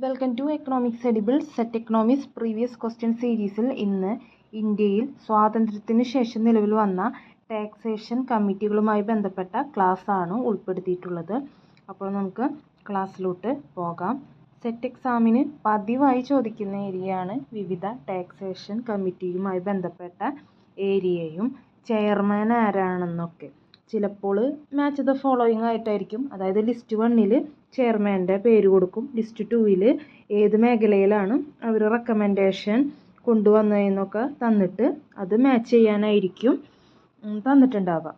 Welcome to economics edibles set economics previous question സീരീസിൽ ഇന്ന് ഇന്ത്യയിൽ സ്വാതന്ത്ര്യത്തിന് ശേഷം നിലവിൽ വന്ന ടാക്സേഷൻ കമ്മിറ്റികളുമായി ബന്ധപ്പെട്ട ക്ലാസ് ആണ് ഉൾപ്പെടുത്തിയിട്ടുള്ളത്. അപ്പോൾ നമുക്ക് ക്ലാസ്സിലോട്ട് പോകാം. സെറ്റ് എക്സാമിന് പതിവായി ചോദിക്കുന്ന ഏരിയയാണ് വിവിധ ടാക്സേഷൻ കമ്മിറ്റിയുമായി ബന്ധപ്പെട്ട ഏരിയയും ചെയർമാൻ ആരാണെന്നൊക്കെ. ചിലപ്പോൾ മാച്ച് ദ ഫോളോയിങ് ആയിട്ടായിരിക്കും, അതായത് ലിസ്റ്റ് 1 ചെയർമാൻ്റെ പേര് കൊടുക്കും, ലിസ്റ്റ് 2 ഏത് മേഖലയിലാണ് അവർ റെക്കമെൻഡേഷൻ കൊണ്ടുവന്നതെന്നൊക്കെ തന്നിട്ട് അത് മാച്ച് ചെയ്യാനായിരിക്കും തന്നിട്ടുണ്ടാവുക.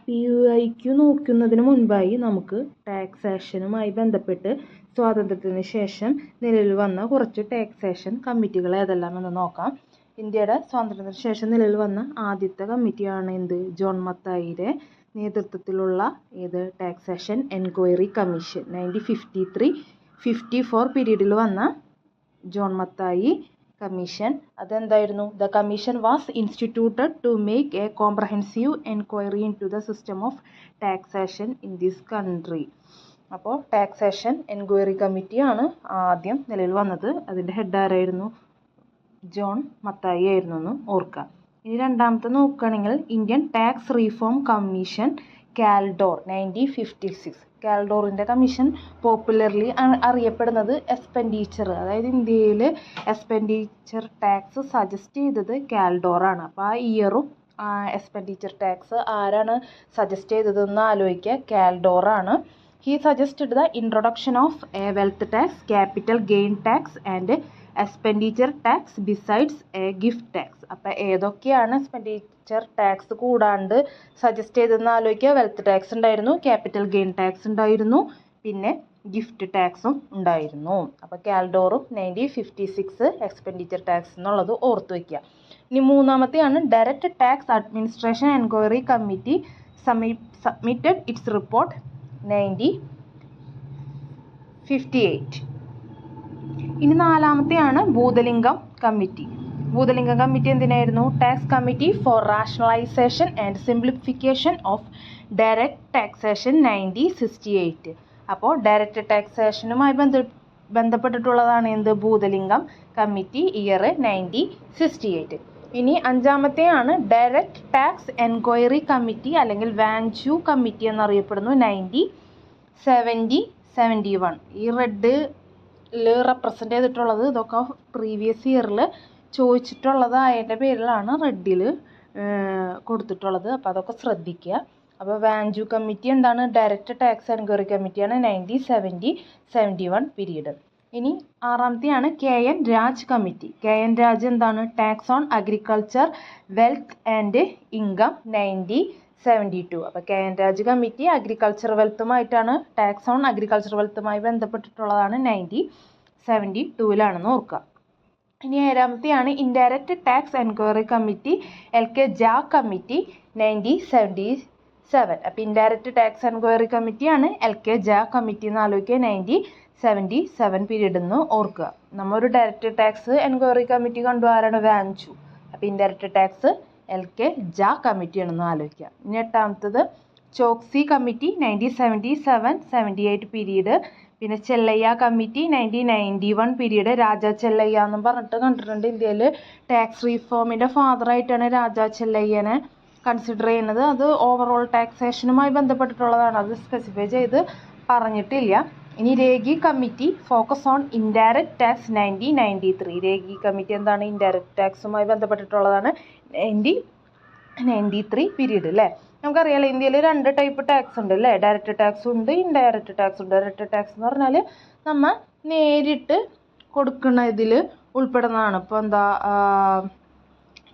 PUIQ നോക്കുന്നതിന് മുൻപായി നമുക്ക് ടാക്സേഷനുമായി ബന്ധപ്പെട്ട് സ്വാതന്ത്ര്യത്തിന് ശേഷം നിലവിൽ വന്ന കുറച്ച് ടാക്സേഷൻ കമ്മിറ്റികൾ ഏതെല്ലാമെന്ന് നോക്കാം. ഇന്ത്യയുടെ സ്വാതന്ത്ര്യത്തിന് ശേഷം നിലവിൽ വന്ന ആദ്യത്തെ കമ്മിറ്റിയാണ് ജോൺ മത്തായിയുടെ നേതൃത്വത്തിലുള്ള ടാക്സേഷൻ എൻക്വയറി കമ്മീഷൻ. 1953-54 പീരീഡിൽ വന്ന ജോൺ മത്തായി കമ്മീഷൻ. അതെന്തായിരുന്നു? The commission was instituted to make a comprehensive enquiry into the system of taxation in this country. അപ്പോൾ ടാക്സേഷൻ എൻക്വയറി കമ്മിറ്റിയാണ് ആദ്യം നിലവിൽ വന്നത്. അതിൻ്റെ ഹെഡ് ആരായിരുന്നു? ജോൺ മത്തായി ആയിരുന്നു എന്ന് ഓർക്കുക. ഇനി രണ്ടാമത്തെ നോക്കുകയാണെങ്കിൽ Indian tax reform commission Kaldor 1956. കാൽഡോറിൻ്റെ കമ്മീഷൻ പോപ്പുലർലി അറിയപ്പെടുന്നത് എക്സ്പെൻഡിച്ചർ, അതായത് ഇന്ത്യയിൽ എക്സ്പെൻഡിച്ചർ ടാക്സ് സജസ്റ്റ് ചെയ്തത് കാൽഡോറാണ്. അപ്പോൾ ആ ഇയറും എക്സ്പെൻഡിച്ചർ ടാക്സ് ആരാണ് സജസ്റ്റ് ചെയ്തതെന്ന് ആലോചിക്കുക. കാൽഡോറാണ്. He suggested the introduction of a wealth tax, capital gain tax and expenditure tax besides a gift tax. അപ്പോൾ ഏതൊക്കെയാണ് എക്സ്പെൻഡിച്ചർ ടാക്സ് കൂടാണ്ട് സജസ്റ്റ് ചെയ്തതെന്ന് ആലോചിക്കുക. വെൽത്ത് ടാക്സ് ഉണ്ടായിരുന്നു, ക്യാപിറ്റൽ ഗെയിൻ ടാക്സ് ഉണ്ടായിരുന്നു, പിന്നെ ഗിഫ്റ്റ് ടാക്സും ഉണ്ടായിരുന്നു. അപ്പോൾ കാൽഡോറും 1956 എക്സ്പെൻഡിച്ചർ ടാക്സ് എന്നുള്ളത് ഓർത്ത് വയ്ക്കുക. ഇനി മൂന്നാമത്തെയാണ് direct tax administration enquiry committee submitted its report 1958. ഇനി നാലാമത്തെയാണ് ഭൂതലിംഗം കമ്മിറ്റി. ഭൂതലിംഗം കമ്മിറ്റി എന്തിനായിരുന്നു? Tax committee for rationalisation and simplification of direct taxation 1968. അപ്പോൾ ഡയറക്റ്റ് ടാക്സേഷനുമായി ബന്ധപ്പെട്ടിട്ടുള്ളതാണ് ഭൂതലിംഗം കമ്മിറ്റി, ഇയർ 1968. ഇനി അഞ്ചാമത്തെയാണ് ഡയറക്റ്റ് ടാക്സ് എൻക്വയറി കമ്മിറ്റി അല്ലെങ്കിൽ വാൻചു കമ്മിറ്റി എന്നറിയപ്പെടുന്നു. 1971. ഈ റെഡിൽ റെപ്രസെൻ്റ് ചെയ്തിട്ടുള്ളത് ഇതൊക്കെ പ്രീവിയസ് ഇയറിൽ ചോദിച്ചിട്ടുള്ളതായതിൻ്റെ പേരിലാണ് റെഡിൽ കൊടുത്തിട്ടുള്ളത്. അപ്പോൾ അതൊക്കെ ശ്രദ്ധിക്കുക. അപ്പോൾ വാൻചു കമ്മിറ്റി എന്താണ്? ഡയറക്റ്റ് ടാക്സ് എൻക്വയറി കമ്മിറ്റിയാണ് 1971 പീരീഡ്. ഇനി ആറാമത്തെയാണ് KN Raj committee. KN Raj എന്താണ്? Tax on agriculture wealth and income 1972. അപ്പോൾ KN രാജ് കമ്മിറ്റി അഗ്രികൾച്ചർ വെൽത്തുമായിട്ടാണ്, ടാക്സ് ഓൺ അഗ്രികൾച്ചർ വെൽത്തുമായി ബന്ധപ്പെട്ടിട്ടുള്ളതാണ് 1972 ഓർക്കുക. ഇനി ഏഴാമത്തെയാണ് indirect tax enquiry committee LK Jha committee 1977. അപ്പോൾ ഇൻഡയറക്റ്റ് ടാക്സ് എൻക്വയറി കമ്മിറ്റിയാണ് LK ജാ കമ്മിറ്റി എന്ന് ആലോചിക്കുക. 1977 പീരീഡ് എന്ന് ഓർക്കുക. നമ്മൊരു ഡയറക്റ്റ് ടാക്സ് എൻക്വയറി കമ്മിറ്റി കണ്ടു, ആരാണ്? വാൻചു. അപ്പോൾ ഇൻഡയറക്റ്റ് ടാക്സ് LK ജാ കമ്മിറ്റിയാണെന്ന് ആലോചിക്കുക. ഇനി എട്ടാമത്തത് ചോക്സി കമ്മിറ്റി 1977-78 പീരീഡ്. പിന്നെ ചെല്ലയ്യ കമ്മിറ്റി 1991 പീരീഡ്. രാജാ ചെല്ലയ്യ എന്നും പറഞ്ഞിട്ട് കണ്ടിട്ടുണ്ട്. ഇന്ത്യയിൽ ടാക്സ് റീഫോമിൻ്റെ ഫാദറായിട്ടാണ് രാജാ ചെല്ലയ്യനെ കൺസിഡർ ചെയ്യുന്നത്. അത് ഓവറോൾ ടാക്സേഷനുമായി ബന്ധപ്പെട്ടിട്ടുള്ളതാണ്, അത് സ്പെസിഫൈ ചെയ്ത് പറഞ്ഞിട്ടില്ല. ഇനി രേഖി committee focus on indirect tax 1993. രേഖി committee എന്താണ്? ഇൻഡയറക്റ്റ് ടാക്സുമായി ബന്ധപ്പെട്ടിട്ടുള്ളതാണ്. 1993 പീരീഡ് അല്ലേ. നമുക്കറിയാലോ ഇന്ത്യയിൽ 2 ടൈപ്പ് ടാക്സ് ഉണ്ട് അല്ലേ. ഡയറക്റ്റ് ടാക്സ് ഉണ്ട്, ഇൻഡയറക്റ്റ് ടാക്സ് ഉണ്ട്. ഡയറക്റ്റ് ടാക്സ് എന്ന് പറഞ്ഞാൽ നമ്മൾ നേരിട്ട് കൊടുക്കുന്ന ഇതിൽ ഉൾപ്പെടുന്നതാണ്. ഇപ്പോൾ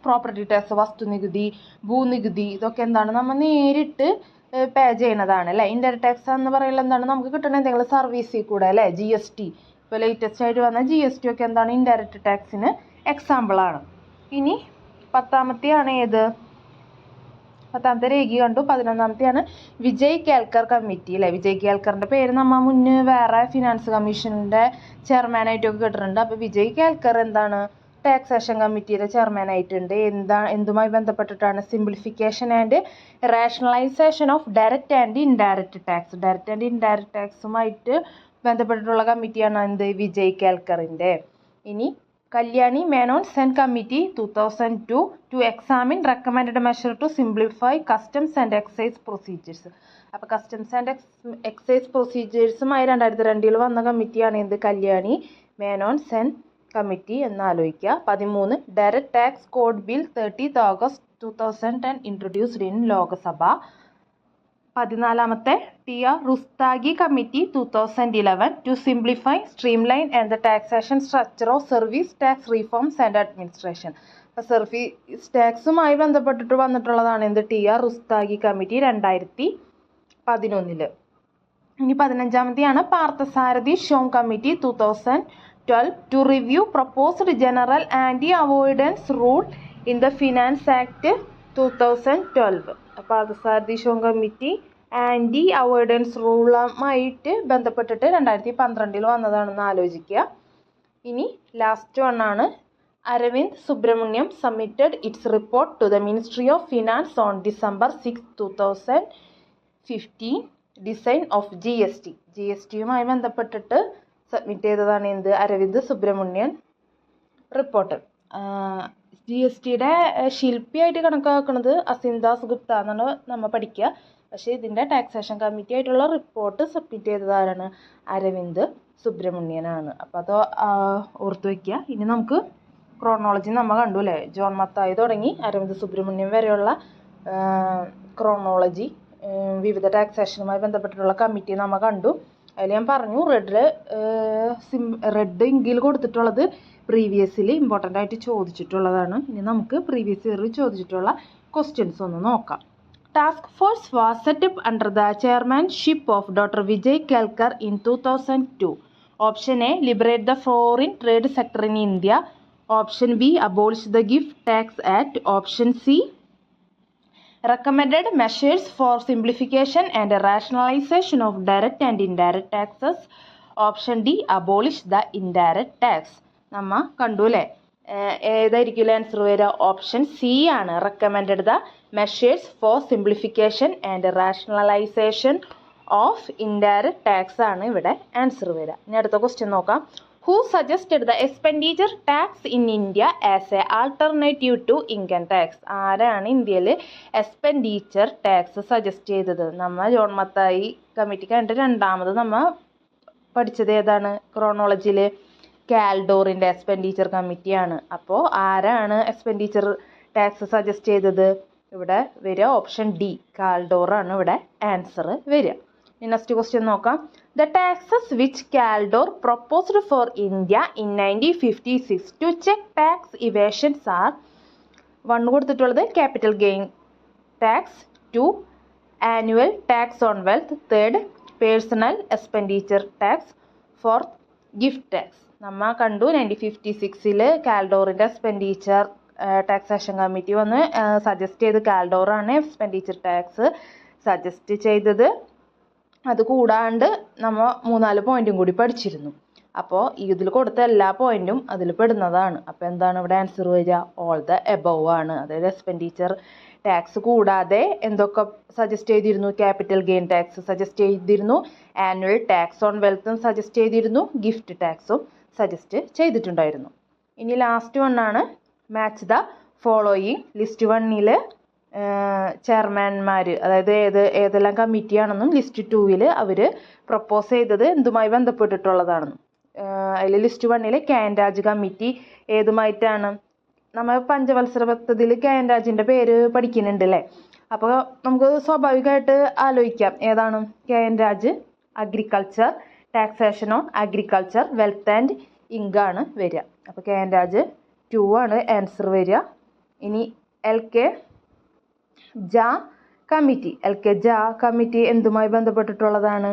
പ്രോപ്പർട്ടി ടാക്സ്, വസ്തുനികുതി, ഭൂനികുതി, ഇതൊക്കെ എന്താണ്? നമ്മൾ നേരിട്ട് പേ ചെയ്യുന്നതാണ് അല്ലേ. ഇൻഡയറക്റ്റ് ടാക്സ് എന്ന് പറയുന്നത് എന്താണ്? നമുക്ക് കിട്ടുന്ന എന്തെങ്കിലും സർവീസിൽ കൂടെ അല്ലേ. GST, ഇപ്പോൾ ലേറ്റസ്റ്റ് ആയിട്ട് വന്ന GST ഒക്കെ എന്താണ്? ഇൻഡയറക്റ്റ് ടാക്സിന് എക്സാമ്പിളാണ്. ഇനി പത്താമത്തെയാണ് പത്താമത്തെ രേഖി കണ്ടു. 11ാമത്തെയാണ് വിജയ് കേൽക്കർ കമ്മിറ്റി അല്ലേ. വിജയ് കേൽക്കറിൻ്റെ പേര് നമ്മൾ മുന്നേ വേറെ ഫിനാൻസ് കമ്മീഷൻ്റെ ചെയർമാനായിട്ടൊക്കെ കേട്ടിട്ടുണ്ട്. അപ്പോൾ വിജയ് കേൽക്കർ എന്താണ്? ടാക്സേഷൻ കമ്മിറ്റിയുടെ ചെയർമാൻ ആയിട്ടുണ്ട്. എന്തുമായി ബന്ധപ്പെട്ടിട്ടാണ്? Simplification and rationalisation of direct and indirect tax. Direct and indirect ടാക്സുമായിട്ട് ബന്ധപ്പെട്ടിട്ടുള്ള കമ്മിറ്റിയാണ് എന്ത് വിജയ് കേൽക്കറിൻ്റെ. ഇനി Kalyani Menon Sen committee 2002 to examine recommend measure to simplify customs and excise procedures. അപ്പോൾ കസ്റ്റംസ് ആൻഡ് എക്സൈസ് പ്രൊസീജിയേഴ്സുമായി 2002 വന്ന കമ്മിറ്റിയാണ് എന്ത് കല്യാണി മേനോൻ സെൻ കമ്മിറ്റി എന്ന് ആലോചിക്കുക. 13 direct tax code bill 30 August 2010 introduced in Lok Sabha. 14 T R. Rustagi committee 2011 to simplify streamline and the taxation structure of service tax reforms and administration. അപ്പോൾ service ടാക്സുമായി ബന്ധപ്പെട്ടിട്ട് വന്നിട്ടുള്ളതാണ് എന്ത് ടി.ആർ. റുസ്താഗി കമ്മിറ്റി 2011. ഇനി 15 Parthasarathi Shome committee 2012 to review proposed general anti avoidance rule in the finance act 2012. Parthasarathi Shome committee anti avoidance റൂളുമായിട്ട് ബന്ധപ്പെട്ടിട്ട് 2012 വന്നതാണെന്ന് ആലോചിക്കുക. ഇനി ലാസ്റ്റ് വണ്ണാണ് Arvind Subramaniam submitted its report to the ministry of finance on December 6, 2015 design of GST. GSTയുമായി ബന്ധപ്പെട്ടിട്ട് submit ചെയ്തതാണ് എന്ത് അരവിന്ദ് സുബ്രഹ്മണ്യൻ റിപ്പോർട്ട്. GSTയുടെ ശില്പിയായിട്ട് കണക്കാക്കുന്നത് അസിൻദാസ് ഗുപ്ത എന്നാണ് നമ്മൾ പഠിക്കുക. പക്ഷേ ഇതിൻ്റെ ടാക്സേഷൻ കമ്മിറ്റി ആയിട്ടുള്ള റിപ്പോർട്ട് സബ്മിറ്റ് ചെയ്തതാണ് അരവിന്ദ് സുബ്രഹ്മണ്യനാണ്. അപ്പോൾ അത് ഓർത്ത് വയ്ക്കുക. ഇനി നമുക്ക് ക്രോണോളജി നമ്മൾ കണ്ടു അല്ലേ. ജോൺ മത്തായി തുടങ്ങി അരവിന്ദ് സുബ്രഹ്മണ്യം വരെയുള്ള ക്രോണോളജി വിവിധ ടാക്സേഷനുമായി ബന്ധപ്പെട്ടിട്ടുള്ള കമ്മിറ്റി നമ്മൾ കണ്ടു. അതിൽ ഞാൻ പറഞ്ഞു റെഡ് ഇങ്കിൽ കൊടുത്തിട്ടുള്ളത് പ്രീവിയസിൽ ഇമ്പോർട്ടൻ്റ് ആയിട്ട് ചോദിച്ചിട്ടുള്ളതാണ്. ഇനി നമുക്ക് പ്രീവിയസ് ഇയറിൽ ചോദിച്ചിട്ടുള്ള ക്വസ്റ്റ്യൻസ് ഒന്ന് നോക്കാം. Task force was set up under the chairmanship of doctor Vijay Kelkar in 2002. Option A liberate the foreign trade sector in India. Option B abolish the gift tax act. Option C recommended measures for simplification and rationalization of direct and indirect taxes. Option D abolish the indirect tax. നമ്മ കണ്ടു അല്ലേ. ഏതായിരിക്കും answer വരിക? Option C ആണ്. recommended the measures for simplification and rationalization of indirect tax ആണ് ഇവിടെ answer വരിക. ഇനി അടുത്ത ക്വസ്റ്റ്യൻ നോക്കാം. Who suggested the expenditure tax in India as a alternative to income tax? ആരാണ് ഇന്ത്യയിൽ എക്സ്പെൻഡിച്ചർ ടാക്സ് സജസ്റ്റ് ചെയ്തത്? നമ്മൾ ജോൺ മത്തായി കമ്മിറ്റി കണ്ടിട്ട് രണ്ടാമത് നമ്മൾ പഠിച്ചത് ഏതാണ് ക്രോണോളജിയിൽ? കാൽഡോറിൻ്റെ എക്സ്പെൻഡിച്ചർ കമ്മിറ്റിയാണ്. അപ്പോൾ ആരാണ് എക്സ്പെൻഡിച്ചർ ടാക്സ് സജസ്റ്റ് ചെയ്തത്? ഇവിടെ വരിക ഓപ്ഷൻ ഡി കാൽഡോറാണ് ഇവിടെ ആൻസർ വരിക. നെക്സ്റ്റ് ക്വസ്റ്റ്യൻ നോക്കാം. The taxes which Kaldor proposed for India in 1956 to check tax evasions are. 1 കൊടുത്തിട്ടുള്ളത് capital gain tax, 2 annual tax on wealth, 3 personal expenditure tax, 4 gift tax. നമ്മൾ കണ്ടു 1956 കാൽഡോറിൻ്റെ എക്സ്പെൻഡിച്ചർ ടാക്സേഷൻ കമ്മിറ്റി വന്ന് suggest ചെയ്ത് കാൽഡോറാണ് expenditure tax suggest ചെയ്തത്. അത് കൂടാണ്ട് നമ്മൾ 3-4 പോയിന്റും കൂടി പഠിച്ചിരുന്നു. അപ്പോൾ ഇതിൽ കൊടുത്ത എല്ലാ പോയിന്റും അതിൽ പെടുന്നതാണ്. അപ്പോൾ എന്താണ് ഇവിടെ ആൻസർ വരിക? ഓൾ ദ എബവ് ആണ്. അതായത് എക്സ്പെൻഡിച്ചർ ടാക്സ് കൂടാതെ എന്തൊക്കെ സജസ്റ്റ് ചെയ്തിരുന്നു? ക്യാപിറ്റൽ ഗെയിൻ ടാക്സ് സജസ്റ്റ് ചെയ്തിരുന്നു, ആനുവൽ ടാക്സ് ഓൺ വെൽത്തും സജസ്റ്റ് ചെയ്തിരുന്നു, ഗിഫ്റ്റ് ടാക്സും സജസ്റ്റ് ചെയ്തിട്ടുണ്ടായിരുന്നു. ഇനി ലാസ്റ്റ് വണ്ണാണ് മാച്ച് ദ ഫോളോയിങ്. ലിസ്റ്റ് 1 ചെയർമാൻമാർ, അതായത് ഏതെല്ലാം കമ്മിറ്റിയാണെന്നും ലിസ്റ്റ് 2 അവർ പ്രപ്പോസ് ചെയ്തത് എന്തുമായി ബന്ധപ്പെട്ടിട്ടുള്ളതാണെന്നും. അതിൽ ലിസ്റ്റ് 1 കെ.എൻ. രാജ് കമ്മിറ്റി ഏതുമായിട്ടാണ്? നമ്മൾ പഞ്ചവത്സര പദ്ധതിയിൽ കെ.എൻ. രാജിൻ്റെ പേര് പഠിക്കുന്നുണ്ട് അല്ലേ. അപ്പോൾ നമുക്ക് സ്വാഭാവികമായിട്ട് ആലോചിക്കാം ഏതാണ് K N. Raj? Agriculture, taxation on agriculture, wealth and ഇങ്കാണ് വരിക. അപ്പോൾ കെ.എൻ. രാജ് 2 ആണ് ആൻസർ വരിക. ഇനി എൽ.കെ. Jha committee. L K. Jha committee എന്തുമായി ബന്ധപ്പെട്ടിട്ടുള്ളതാണ്?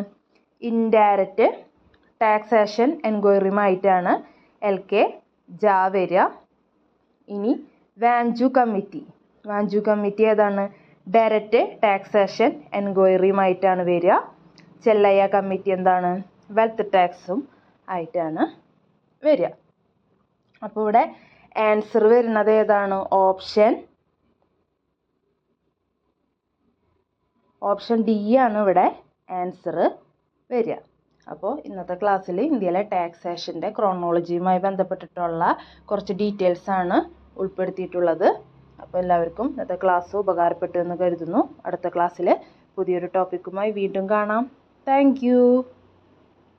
ഇൻഡയറക്റ്റ് ടാക്സേഷൻ എൻക്വയറിയുമായിട്ടാണ് എൽ.കെ. ജാ വരിക. ഇനി വാഞ്ചു കമ്മിറ്റി. വാഞ്ചു കമ്മിറ്റി ഏതാണ്? ഡയറക്റ്റ് ടാക്സേഷൻ എൻക്വയറിയുമായിട്ടാണ് വരിക. ചെല്ലയ്യ കമ്മിറ്റി എന്താണ്? വെൽത്ത് ടാക്സും ആയിട്ടാണ് വരിക. അപ്പോൾ ഇവിടെ ആൻസർ വരുന്നത് ഏതാണ്? ഓപ്ഷൻ ഡി ആണ് ഇവിടെ ആൻസർ വരിക. അപ്പോൾ ഇന്നത്തെ ക്ലാസ്സിൽ ഇന്ത്യയിലെ ടാക്സേഷൻ്റെ ക്രോണോളജിയുമായി ബന്ധപ്പെട്ടിട്ടുള്ള കുറച്ച് ഡീറ്റെയിൽസാണ് ഉൾപ്പെടുത്തിയിട്ടുള്ളത്. അപ്പോൾ എല്ലാവർക്കും ഇന്നത്തെ ക്ലാസ് ഉപകാരപ്പെട്ടു എന്ന് കരുതുന്നു. അടുത്ത ക്ലാസ്സിൽ പുതിയൊരു ടോപ്പിക്കുമായി വീണ്ടും കാണാം. താങ്ക്